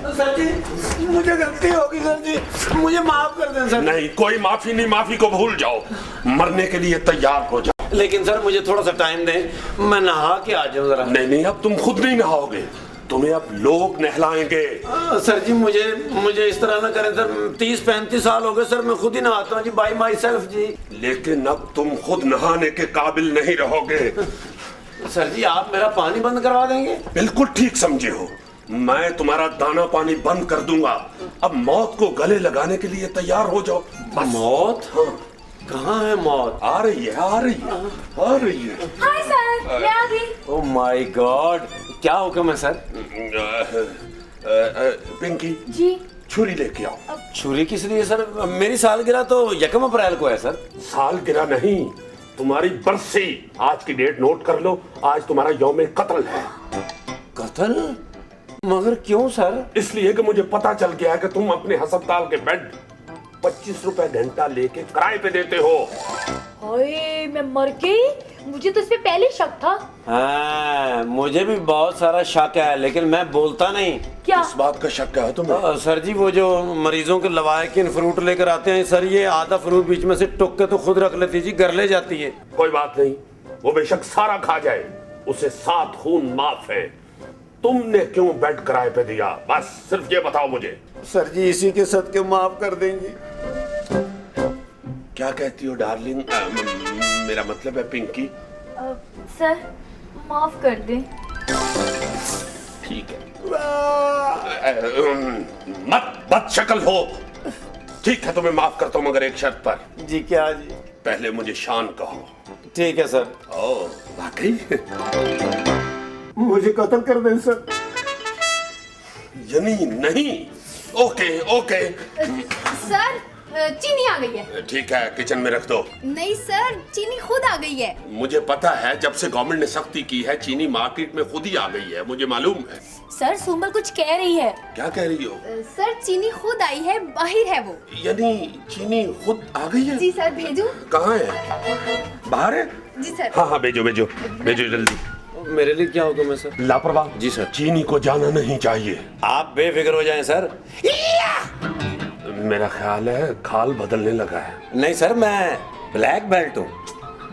Sir जी मुझे गलती होगी सर जी, मुझे माफ कर दें सर। नहीं, कोई माफी नहीं, माफी को भूल जाओ, मरने के लिए तैयार हो जाओ। लेकिन सर मुझे थोड़ा सा टाइम दें, मैं नहा के आ जाऊं जरा। नहीं, अब तुम खुद नहीं नहाओगे, तुम्हें अब लोग नहलाएंगे। सर जी मुझे इस तरह ना करें सर, 30-35 साल हो गए सर, मैं खुद ही नहाता हूँ जी, बाय माई सेल्फ जी। लेकिन अब तुम खुद नहाने के काबिल नहीं रहोगे। सर जी आप मेरा पानी बंद करवा देंगे? बिल्कुल ठीक समझे हो, मैं तुम्हारा दाना पानी बंद कर दूंगा। अब मौत को गले लगाने के लिए तैयार हो जाओ। मौत? हाँ। कहाँ है मौत? आ रही है। हाय सर, मैं आ गई। ओह माय गॉड, क्या हुक्म है सर? पिंकी जी छुरी लेके आओ। छुरी किस लिए सर? मेरी सालगिरह तो 1 अप्रैल को है सर। सालगिरह नहीं, तुम्हारी बरसी। आज की डेट नोट कर लो, आज तुम्हारा यौम कत्ल है। कत्ल? मगर क्यों सर? इसलिए कि मुझे पता चल गया है कि तुम अपने अस्पताल के बेड 25 रुपए घंटा लेके किराए पे देते हो। ओए मैं मर गई, मुझे तो इस पे पहले शक था। हाँ, मुझे भी बहुत सारा शक है, लेकिन मैं बोलता नहीं। क्या? इस बात का शक है तुम्हें? सर जी वो जो मरीजों के लवाकिन फ्रूट लेकर आते हैं सर, ये आधा फ्रूट बीच में से टुक के तो खुद रख लेती जी, घर ले जाती है। कोई बात नहीं, वो बेशक सारा खा जाए, उसे 7 खून माफ है। तुमने क्यों बेड किराए पे दिया, बस सिर्फ ये बताओ मुझे। सर जी इसी के सदके माफ कर देंगे। क्या कहती हो डार्लिंग? मेरा मतलब है पिंकी। सर माफ कर दे। ठीक है। मत शक्ल हो। ठीक है, तुम्हें माफ करता हूं, मगर एक शर्त पर। जी क्या जी? पहले मुझे शान कहो। ठीक है सर। ओ वाकई? मुझे कत्ल कर दें सर। यानी नहीं? ओके। सर चीनी आ गई है। ठीक है, किचन में रख दो। नहीं सर, चीनी खुद आ गई है। मुझे पता है, जब से गवर्नमेंट ने सख्ती की है, चीनी मार्केट में खुद ही आ गई है, मुझे मालूम है। सर सुंबल कुछ कह रही है। क्या कह रही हो? सर चीनी खुद आई है, बाहर है वो। यानी चीनी खुद आ गई है? जी सर, भेजूं? कहाँ है? बाहर है? जी सर। हाँ भेजो जल्दी। मेरे लिए क्या हुक्म है सर? लापरवाह। जी सर। चीनी को जाना नहीं चाहिए। आप बेफिक्र हो जाएं सर। मेरा ख्याल है खाल बदलने लगा है। नहीं सर, मैं ब्लैक बेल्ट हूँ।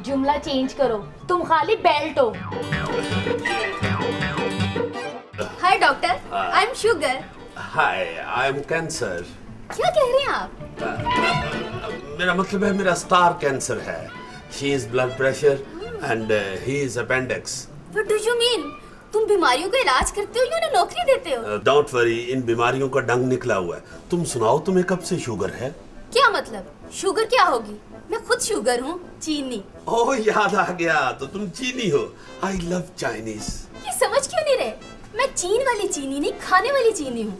जुमला चेंज करो, तुम खाली बेल्ट हो। हाय doctor, I am sugar. Hi, I am cancer. क्या कह रहे हैं आप? मेरा मतलब है मेरा स्टार कैंसर है। She is blood pressure and he is appendix. What do you mean? तुम बीमारियों का इलाज करते हो या उन्हें नौकरी देते हो? डोंट वरी, इन बीमारियों का डंग निकला हुआ है। तुम सुनाओ, तुम्हें कब से शुगर है? क्या मतलब? शुगर क्या होगी? मैं खुद शुगर हूँ, चीनी। ओह याद आ गया, तो तुम चीनी हो। I love Chinese. ये समझ क्यों नहीं रहे? मैं चीन वाली चीनी नहीं, खाने वाली चीनी हूँ।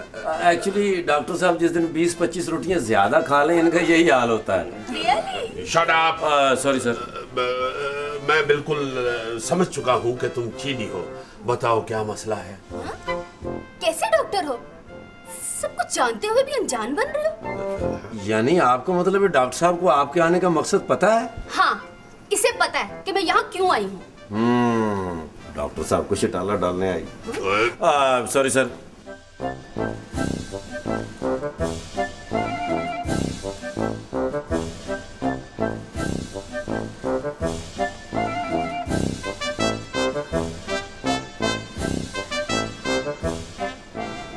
एक्चुअली डॉक्टर साहब जिस दिन 20-25 रोटियां ज्यादा खा लें, इनका यही हाल होता है। Really? Shut up. Sorry sir. मैं बिल्कुल समझ चुका हूँ कि तुम चीनी हो। बताओ क्या मसला है? कैसे डॉक्टर हो? सब कुछ जानते हुए भी अनजान बन रहे हो? यानी आपका मतलब है डॉक्टर साहब को आपके आने का मकसद पता है? हाँ, इसे पता है कि मैं यहाँ क्यों आई हूँ। डॉक्टर साहब को शिटाला डालने आई। Sorry sir.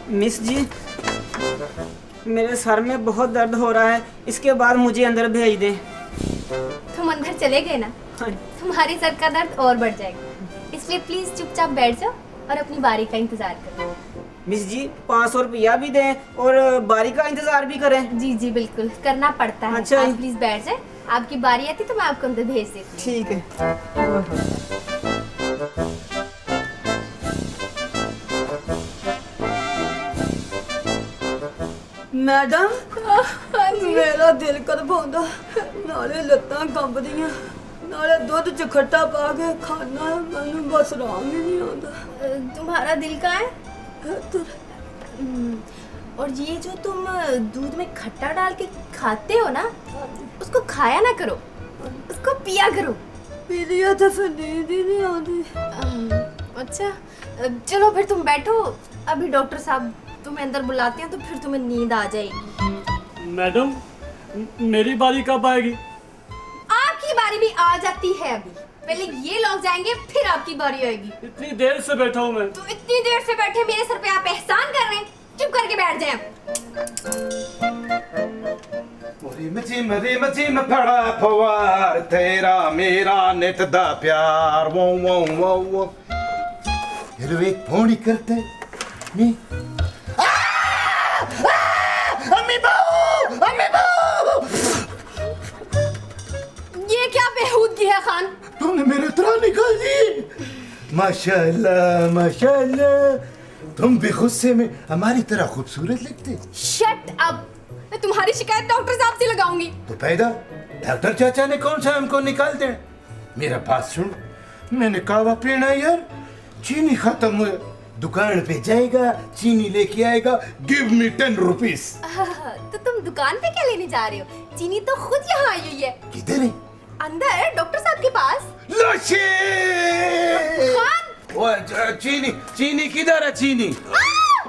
मिस जी, मेरे सर में बहुत दर्द हो रहा है, इसके बाद मुझे अंदर भेज दें। तुम अंदर चले गए ना, हाँ। तुम्हारे सर का दर्द और बढ़ जाएगा, इसलिए प्लीज चुपचाप बैठ जाओ और अपनी बारी का इंतजार करो। मिस जी 500 रुपया भी दें और बारी का इंतजार भी करें। जी जी बिल्कुल करना पड़ता है। अच्छा। आप प्लीज बैठ जाए, आपकी बारी आती तो मैं आपको अंदर भेज देती हूँ। ठीक है। मैडम, मेरा दिल कर पाਉਂਦਾ, नाले ਲੱਤਾਂ ਕੰਬਦੀਆਂ, नाले दूध च खट्टा पा के खाना, मैनू बस आराम ही नहीं आता। तुम्हारा दिल का है? और ये जो तुम दूध में खट्टा डाल के खाते हो ना, उसको खाया ना करो, उसको पिया करो। पी लिया तो फिर नींद ही नहीं आती। अच्छा चलो फिर तुम बैठो, अभी डॉक्टर साहब तुम्हें अंदर बुलाते हैं तो फिर तुम्हें नींद आ जाएगी। मैडम मेरी बारी कब आएगी? आपकी बारी भी आ जाती है अभी। पहले ये लोग जाएंगे फिर आपकी बारी आएगी। इतनी देर से बैठा हूँ मैं। तो इतनी देर से बैठे मेरे सर पे आप एहसान कर रहे हैं, चुप करके बैठ जाएं। रिम झिम फड़ा फवार तेरा मेरा नित दा प्यार वो वो वो हेलो एक फोन ही करते नहीं अम्मी बाऊ ये क्या बेहूदगी है खान? तुमने मेरे तरह निकाल दी। माशाल्लाह माशाल्लाह, तुम भी गुस्से में हमारी तरह खूबसूरत लगते। शट अप, मैं तुम्हारी शिकायत डॉक्टर साहब से लगाऊंगी। तो पैदा डॉक्टर चाचा ने कौन सा हमको निकाल दे। मेरा बात सुन, मैंने कहवा पीना यार, चीनी खत्म हुआ, दुकान पे जाएगा चीनी लेके आएगा, गिव मी 10 रुपीज। तो तुम दुकान पे क्या लेने जा रहे हो? चीनी तो खुद यहाँ आई हुई है। किधर है? अंदर डॉक्टर साहब के पास। लच्छे! खान! वो चीनी चीनी किधर है चीनी?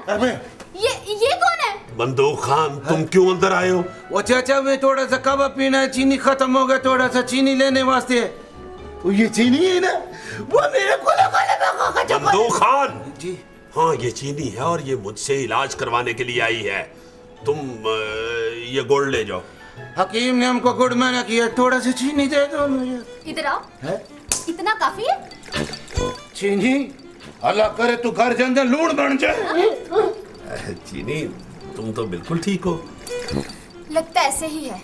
अबे ये कौन है? बंदूक खान, तुम क्यों अंदर आए हो? वो चाचा में थोड़ा सा कहवा पीना है, चीनी खत्म हो गया, थोड़ा सा चीनी लेने वास्ते है। वो ये चीनी है ना, वो मेरे को बंदूक खान जी। हाँ ये चीनी है और ये मुझसे इलाज करवाने के लिए आई है। तुम ये गोल्ड ले जाओ। हकीम ने हमको गुड मना किया, थोड़ा सा चीनी दे दो मुझे। इधर आओ। है? इतना काफी है? चीनी अल्लाह करे तू घर के अंदर लूण बन जाए। चीनी तुम तो बिल्कुल ठीक हो। लगता ऐसे ही है,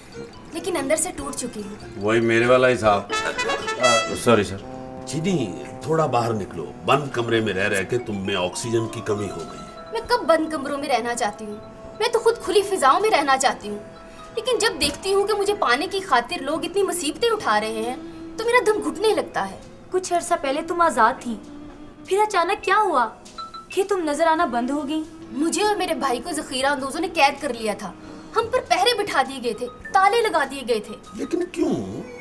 लेकिन अंदर से टूट चुकी हूँ। वही मेरे वाला हिसाब। Sorry sir. चीनी थोड़ा बाहर निकलो, बंद कमरे में रह रह के तुम में ऑक्सीजन की कमी हो गई। मैं कब बंद कमरों में रहना चाहती हूँ? मैं तो खुद खुली फिजाओं में रहना चाहती हूँ, लेकिन जब देखती हूँ कि मुझे पाने की खातिर लोग इतनी मुसीबतें उठा रहे हैं तो मेरा दम घुटने लगता है। कुछ अर्सा पहले तुम आजाद थी, फिर अचानक क्या हुआ कि तुम नजर आना बंद हो गई? मुझे और मेरे भाई को जखीरा अंदोजों ने कैद कर लिया था। हम पर पहरे बिठा दिए गए थे, ताले लगा दिए गए थे। लेकिन क्यों?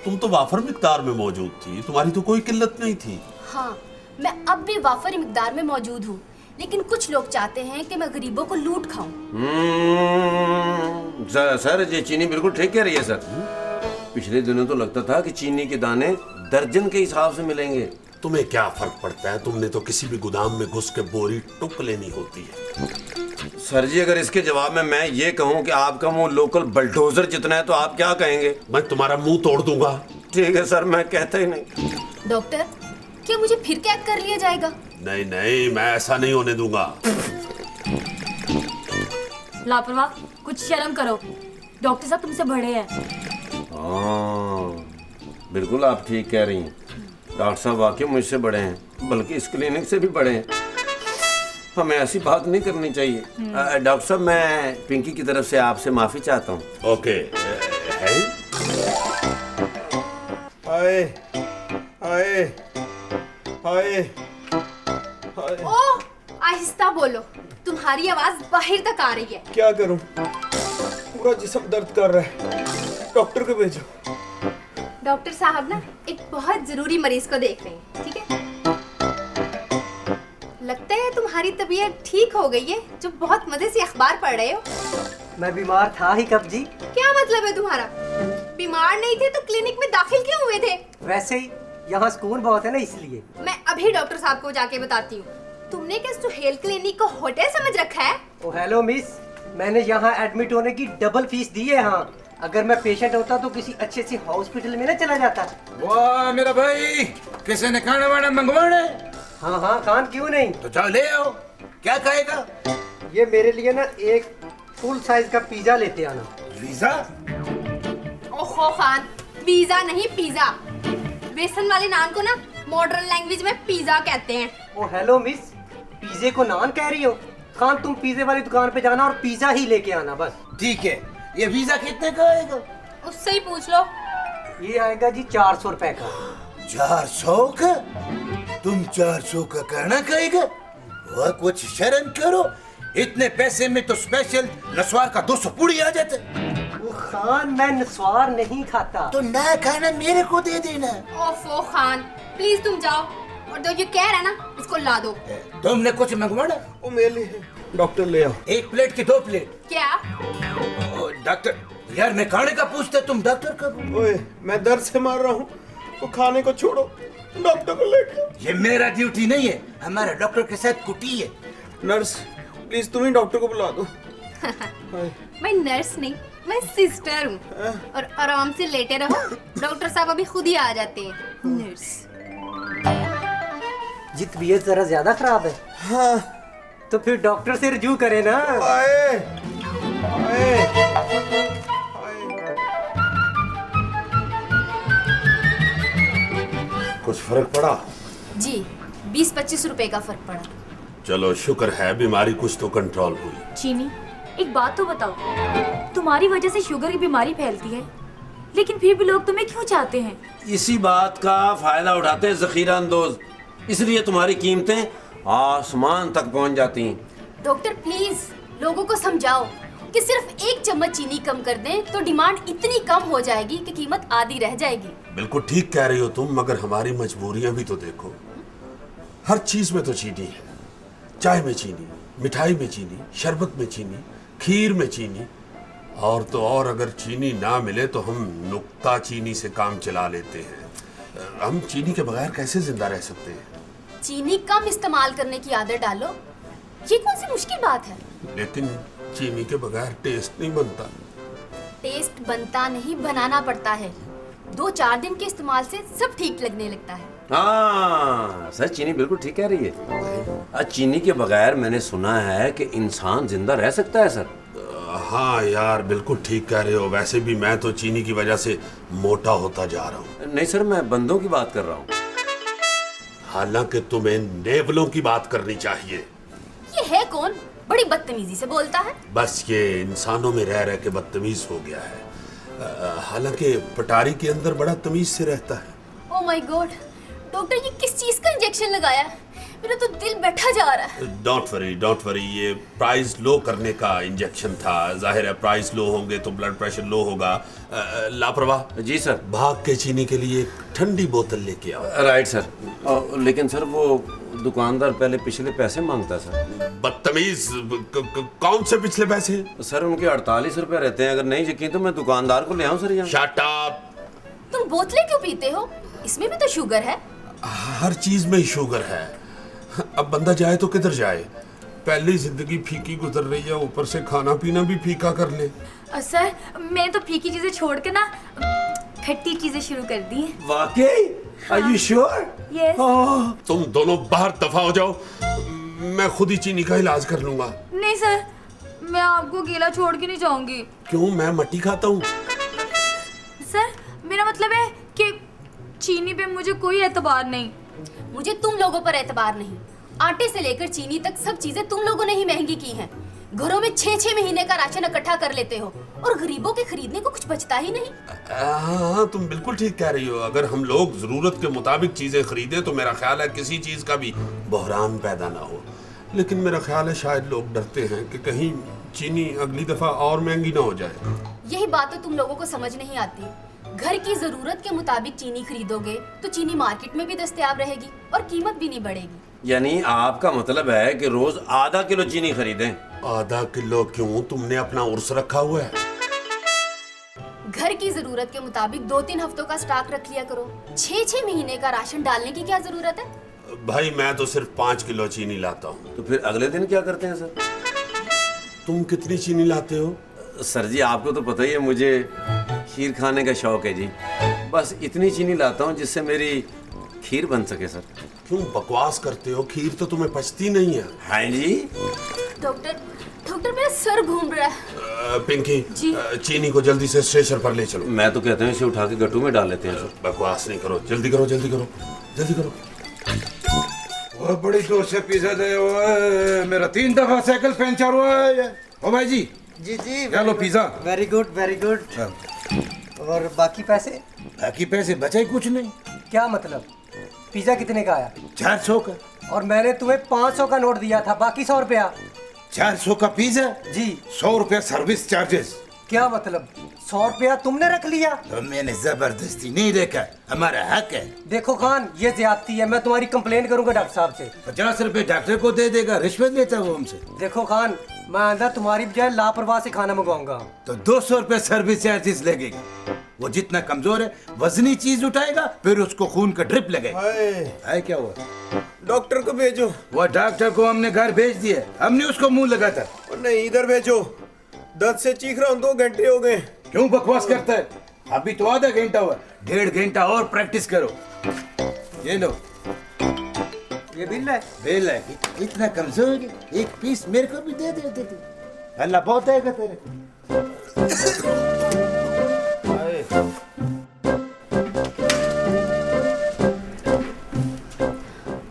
तुम तो वाफर मिकदार में मौजूद थी, तुम्हारी तो कोई किल्लत नहीं थी। हाँ, मैं अब भी वाफर मिकदार में मौजूद हूँ, लेकिन कुछ लोग चाहते हैं कि मैं गरीबों को लूट खाऊं। सर ये चीनी बिल्कुल ठीक कह रही है सर। पिछले दिनों तो लगता था कि चीनी के दाने दर्जन के हिसाब से मिलेंगे। तुम्हें क्या फर्क पड़ता है? तुमने तो किसी भी गोदाम में घुस के बोरी टुक लेनी होती है। सर जी अगर इसके जवाब में मैं ये कहूँ कि आपका मुंह लोकल बल्डोजर जितना है तो आप क्या कहेंगे? मैं तुम्हारा मुंह तोड़ दूंगा। ठीक है सर, मैं कहता ही नहीं। डॉक्टर, क्या मुझे फिर कैद कर लिया जाएगा? नहीं नहीं, मैं ऐसा नहीं होने दूंगा। लापरवाह, कुछ शर्म करो, डॉक्टर साहब तुमसे बड़े हैं। हाँ बिल्कुल आप ठीक कह रही हैं। डॉक्टर साहब वाकई मुझसे बड़े हैं, बल्कि इस क्लिनिक से भी बड़े हैं। हमें ऐसी बात नहीं करनी चाहिए। डॉक्टर साहब मैं पिंकी की तरफ से आपसे माफी चाहता हूँ। ओके है? आए आए आए ओह, आहिस्ता बोलो, तुम्हारी आवाज बाहर तक आ रही है। क्या करूं, पूरा जिस्म दर्द कर रहा है, डॉक्टर को भेजो। डॉक्टर साहब ना एक बहुत जरूरी मरीज को देख रहे हैं, ठीक है? लगता है तुम्हारी तबीयत ठीक हो गई है, जो बहुत मजे से अखबार पढ़ रहे हो। मैं बीमार था ही कब जी। क्या मतलब है तुम्हारा? बीमार नहीं थे तो क्लिनिक में दाखिल क्यों हुए थे? वैसे ही यहाँ सुकून बहुत है ना, इसलिए। मैं अभी डॉक्टर साहब को जाके बताती हूँ। तुमने क्या सुहेल क्लिनिक को होटल समझ रखा है? ओ हेलो मिस, मैंने यहाँ एडमिट होने की डबल फीस दी है। हाँ, अगर मैं पेशेंट होता तो किसी अच्छे से हॉस्पिटल में ना चला जाता। वाह मेरा भाई, किसी ने खाना वाना मंगवाना है? हाँ हाँ, खान क्यों नहीं। तो जाओ ले आओ। क्या खाएगा? ये मेरे लिए ना एक फुल साइज का पिज्जा लेते आना। वीजा? ओहो खान, पिज्जा नहीं पिज्जा। बेसन वाले नान को ना मॉडर्न लैंग्वेज में पिज्जा कहते हैं। ओ हेलो मिस, पिज्जे को नान कह रही हो? खान तुम पिज्जे वाली दुकान पे जाना और पिज्जा ही लेके आना बस। ठीक है। ये वीजा कितने का आएगा? उससे ही पूछ लो। ये आएगा जी 400 रुपए का। 400 का? तुम 400 का कहना कहेगा? वह कुछ शर्म करो, इतने पैसे में तो स्पेशल नस्वार का 200 पूड़ी आ जाता। वो खान, मैं नस्वार नहीं खाता। तो ना खाना मेरे को दे देना। ओफो खान, प्लीज तुम जाओ। और जो ये कह रहा है ना, इसको ला दो। तुमने कुछ मंगवाना? वो मेरे लिए डॉक्टर ले आओ। 1 प्लेट की 2 प्लेट? क्या? डॉक्टर यार, मैं खाने का पूछता, तुम डॉक्टर का? ओए, मैं दर्द से मार रहा हूँ, वो खाने को छोड़ो, डॉक्टर को लेके आओ। ये मेरा ड्यूटी नहीं है, हमारा डॉक्टर के साथ कुटी है। नर्स प्लीज तुम ही डॉक्टर को बुला दो। मैं नर्स नहीं, मैं सिस्टर हूँ। और आराम से लेटे रहो, डॉक्टर साहब अभी खुद ही आ जाते हैं। नर्स। जी तबीयत जरा ज्यादा खराब है। हाँ। तो फिर डॉक्टर से रिव्यू करे ना। आए, आए, कुछ फर्क पड़ा? जी 20-25 रुपए का फर्क पड़ा। चलो शुक्र है, बीमारी कुछ तो कंट्रोल हुई। चीनी, एक बात तो बताओ, तुम्हारी वजह से शुगर की बीमारी फैलती है, लेकिन फिर भी लोग तुम्हें क्यों चाहते हैं? इसी बात का फायदा उठाते हैं जखीरा अंदोज, इसलिए तुम्हारी कीमतें आसमान तक पहुंच जाती हैं। डॉक्टर प्लीज लोगों को समझाओ कि सिर्फ 1 चम्मच चीनी कम कर दें तो डिमांड इतनी कम हो जाएगी कि कीमत आधी रह जाएगी। बिल्कुल ठीक कह रही हो तुम, मगर हमारी मजबूरियां भी तो देखो। हर चीज में तो चीनी है, चाय में चीनी, मिठाई में चीनी, शरबत में चीनी, खीर में चीनी, और तो और अगर चीनी ना मिले तो हम नुक्ता चीनी से काम चला लेते हैं। हम चीनी के बगैर कैसे जिंदा रह सकते हैं? चीनी कम इस्तेमाल करने की आदत डालो, ये कौन सी मुश्किल बात है? लेकिन चीनी के बगैर टेस्ट नहीं बनता। टेस्ट बनता नहीं, बनाना पड़ता है। 2-4 दिन के इस्तेमाल से सब ठीक लगने लगता है। हाँ सर, चीनी बिल्कुल ठीक कह रही है। चीनी के बगैर मैंने सुना है कि इंसान जिंदा रह सकता है सर। हाँ यार, बिल्कुल ठीक कह रहे हो। वैसे भी मैं तो चीनी की वजह से मोटा होता जा रहा हूँ। नहीं सर, मैं बंदों की बात कर रहा हूँ। हालांकि तुम्हें नेवलों की बात करनी चाहिए। ये है कौन? बड़ी बदतमीजी से बोलता है। बस ये इंसानों में रह रह के बदतमीज हो गया है। हालांकि पटारी के अंदर बड़ा तमीज से रहता है। ओह माय गॉड, डॉक्टर ये किस चीज का इंजेक्शन लगाया है? मेरा तो दिल बैठा जा रहा है। डोंट वरी, ये प्राइस लो करने का इंजेक्शन था। जाहिर है प्राइस लो होंगे तो ब्लड प्रेशर लो होगा। लापरवाह। जी सर। भाग के चीनी के लिए ठंडी बोतल लेके आओ। Right sir. लेकिन सर वो दुकानदार पहले पिछले पैसे मांगता सर। बदतमीज, कौन से पिछले पैसे? सर उनके 48 रुपए रहते हैं। अगर नहीं यकीन तो मैं दुकानदार को ले आऊं सर यहाँ। Shut up. तुम बोतलें क्यों पीते हो? इसमें भी तो शुगर है। हर चीज में ही शुगर है। अब बंदा जाए तो किधर जाए? पहली जिंदगी फीकी गुजर रही है, ऊपर से खाना पीना भी फीका कर ले। सर मैंने तो फीकी चीजें छोड़ के ना खट्टी चीजें शुरू कर दी हैं। वाकई? Are you sure? Yes. तुम दोनों बाहर दफा हो जाओ, मैं खुद ही चीनी का इलाज कर लूंगा। नहीं सर, मैं आपको अकेला छोड़ के नहीं जाऊंगी। क्यों? मैं मट्टी खाता हूँ। सर मेरा मतलब है कि चीनी पे मुझे कोई एतबार नहीं। मुझे तुम लोगों पर एतबार नहीं। आटे से लेकर चीनी तक सब चीजें तुम लोगों ने ही महंगी की हैं। घरों में 6-6 महीने का राशन इकट्ठा कर लेते हो और गरीबों के खरीदने को कुछ बचता ही नहीं। हाँ, तुम बिल्कुल ठीक कह रही हो। अगर हम लोग जरूरत के मुताबिक चीजें खरीदे तो मेरा ख्याल है किसी चीज का भी बहरान पैदा ना हो। लेकिन मेरा ख्याल है शायद लोग डरते हैं कि कहीं चीनी अगली दफा और महंगी ना हो जाए। यही बात तो तुम लोगों को समझ नहीं आती। घर की जरूरत के मुताबिक चीनी खरीदोगे तो चीनी मार्केट में भी दस्तयाब रहेगी और कीमत भी नहीं बढ़ेगी। यानी आपका मतलब है कि रोज आधा किलो चीनी खरीदें? आधा किलो क्यों? तुमने अपना उर्स रखा हुआ है। घर की जरूरत के मुताबिक 2-3 हफ्तों का स्टॉक रख लिया करो। 6-6 महीने का राशन डालने की क्या जरूरत है? भाई मैं तो सिर्फ 5 किलो चीनी लाता हूँ। तो फिर अगले दिन क्या करते हैं सर? तुम कितनी चीनी लाते हो? सर जी आपको तो पता ही है, मुझे खीर खाने का शौक है जी। बस इतनी चीनी लाता हूँ जिससे मेरी खीर बन सके सर। क्यों बकवास करते हो? खीर तो तुम्हें पचती नहीं है। हाँ जी। डॉक्टर मेरा सर घूम रहा है। पिंकी, चीनी को जल्दी से स्टेशन पर ले चलो। मैं तो कहता हूँ इसे उठा के गट्टू में डाल लेते हैं सर। बकवास नहीं करो, जल्दी करो जल्दी करो जल्दी करो। वो बड़ी जोर से पिज्जा दे। मेरा 3 दफा साइकिल पंचर हुआ है। ओ भाई जी। जी जी। लो pizza. Very good very good. और बाकी पैसे? बाकी पैसे बचे ही कुछ नहीं। क्या मतलब? पिज्जा कितने का आया? 400 का। और मैंने तुम्हें 500 का नोट दिया था, बाकी 100 रुपया। 400 का पिज्जा? जी। 100 रुपया सर्विस चार्जेस। क्या मतलब? 100 रुपया तुमने रख लिया? तो मैंने जबरदस्ती नहीं रखा, हमारा हक है। देखो खान, ये ज्यादती है, मैं तुम्हारी कंप्लेन करूंगा डॉक्टर साहब से। 50 रुपए डॉक्टर को दे देगा, रिश्वत लेता है वो हमसे। देखो खान, मैं आंदा तुम्हारी बजाय लापरवाह से खाना मंगवाऊंगा। तो 200 रुपए सर्विस चार्जेस लगेगा। वो जितना कमजोर है वजनी चीज उठाएगा, फिर उसको खून का ड्रिप लगेगा। है क्या हुआ? डॉक्टर को भेजो। वो डॉक्टर को हमने घर भेज दिया, हमने उसको मुंह लगा था। नहीं, इधर भेजो, दर्द से चीख रहा हूँ, 2 घंटे हो गए। क्यों बकवास करता है? अभी तो आधा घंटा हुआ, 1.5 घंटा और प्रैक्टिस करो। ये लो, ये बिल है। बिल है। इतना कमजोर है, एक पीस मेरे को भी दे दे। अल्लाह बहुत आएगा तेरे।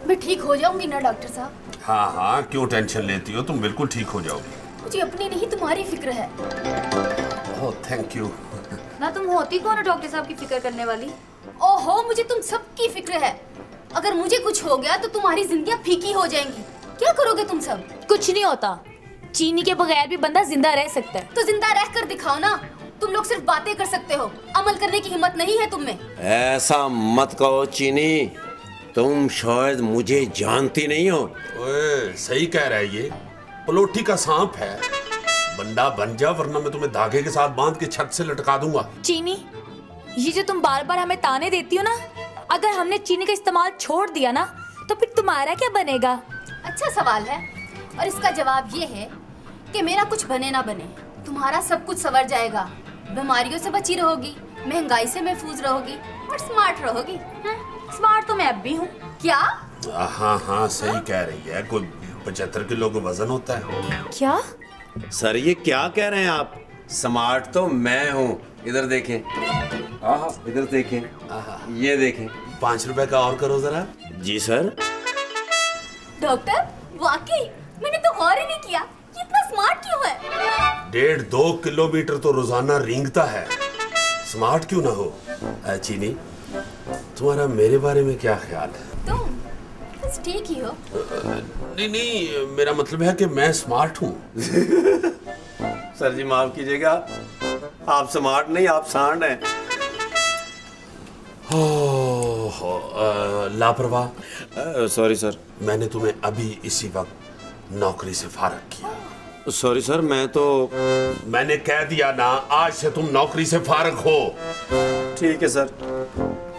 मैं ठीक हो जाऊंगी ना डॉक्टर साहब? हाँ हाँ, क्यों टेंशन लेती हो, तुम बिल्कुल ठीक हो जाओगी। मुझे अपनी नहीं तुम्हारी फिक्र है। Oh thank you. ना तुम होती कौन हो डॉक्टर साहब की फिक्र करने वाली? ओहो, मुझे तुम सबकी फिक्र है। अगर मुझे कुछ हो गया तो तुम्हारी जिंदगियां फीकी हो जाएंगी। क्या करोगे तुम सब? कुछ नहीं होता, चीनी के बगैर भी बंदा जिंदा रह सकता है। तो जिंदा रह कर दिखाओ ना। तुम लोग सिर्फ बातें कर सकते हो, अमल करने की हिम्मत नहीं है तुम में। ऐसा मत कहो चीनी, तुम शायद मुझे जानती नहीं हो। ओए सही कह रहा है, ये पलोठी का सांप है। बंदा बन जा, वरना मैं तुम्हें धागे के साथ बांध के छत से लटका दूंगा। चीनी, ये जो तुम बार बार हमें ताने देती हो ना, अगर हमने चीनी का इस्तेमाल छोड़ दिया ना तो फिर तुम्हारा क्या बनेगा? अच्छा सवाल है, और इसका जवाब ये है कि मेरा कुछ बने ना बने, तुम्हारा सब कुछ संवर जाएगा। बीमारियों से बची रहोगी, महंगाई से महफूज रहोगी और स्मार्ट रहोगी। स्मार्ट तो मैं अब भी हूँ। क्या? हाँ हाँ सही कह रही है, कोई 75 किलो का वजन होता है। क्या? सर ये क्या कह रहे हैं आप? स्मार्ट तो मैं हूँ। इधर देखें, इधर देखें, ये देखें। 5 रुपए का और करो जरा। जी सर। डॉक्टर, वाकई मैंने तो गौर ही नहीं किया, ये इतना स्मार्ट क्यों है? 1.5-2 किलोमीटर तो रोजाना रेंगता है, स्मार्ट क्यों ना हो। चीनी, तुम्हारा मेरे बारे में क्या ख्याल है? तुम बस ठीक ही हो। नहीं, मेरा मतलब है कि मैं स्मार्ट हूँ। सर जी माफ कीजिएगा, आप स्मार्ट नहीं, आप सांड हैं। लापरवाह। Sorry sir. मैंने तुम्हें अभी इसी वक्त नौकरी से फारग किया। सॉरी सर, मैं तो मैंने कह दिया ना, आज से तुम नौकरी से फारग हो। ठीक है सर,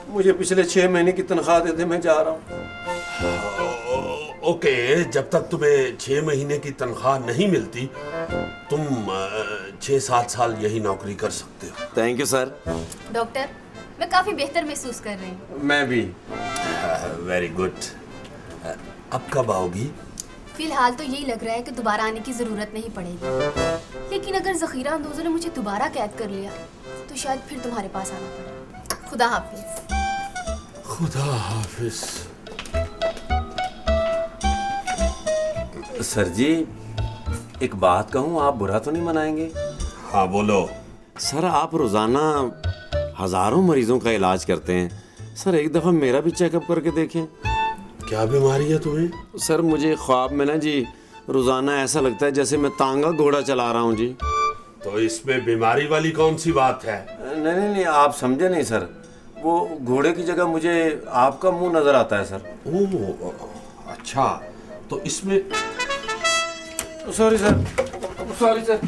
मुझे पिछले 6 महीने की तनख्वाह दे दे, मैं जा रहा हूँ। ओके, जब तक तुम्हें 6 महीने की तनख्वाह नहीं मिलती, तुम 6-7 साल यही नौकरी कर सकते हो। Thank you sir. डॉक्टर, मैं काफी बेहतर महसूस कर रही हूँ। मैं भी। Very good. अब कब आओगी? फिलहाल तो यही लग रहा है कि दोबारा आने की जरूरत नहीं पड़ेगी, लेकिन अगर जखीरा अंदोजों ने मुझे दोबारा कैद कर लिया तो शायद फिर तुम्हारे पास आना पड़े। खुदा हाफिज। खुदा हाफिज। सर जी एक बात कहूँ, आप बुरा तो नहीं मनाएंगे? हाँ बोलो। सर आप रोजाना हजारों मरीजों का इलाज करते हैं, सर एक दफा मेरा भी चेकअप करके देखें। क्या बीमारी है तुम्हें? सर मुझे ख्वाब में ना जी रोजाना ऐसा लगता है जैसे मैं तांगा घोड़ा चला रहा हूँ जी। तो इसमें बीमारी वाली कौन सी बात है? नहीं, आप समझे नहीं सर, वो घोड़े की जगह मुझे आपका मुंह नजर आता है सर। ओह अच्छा, तो इसमें सॉरी सर।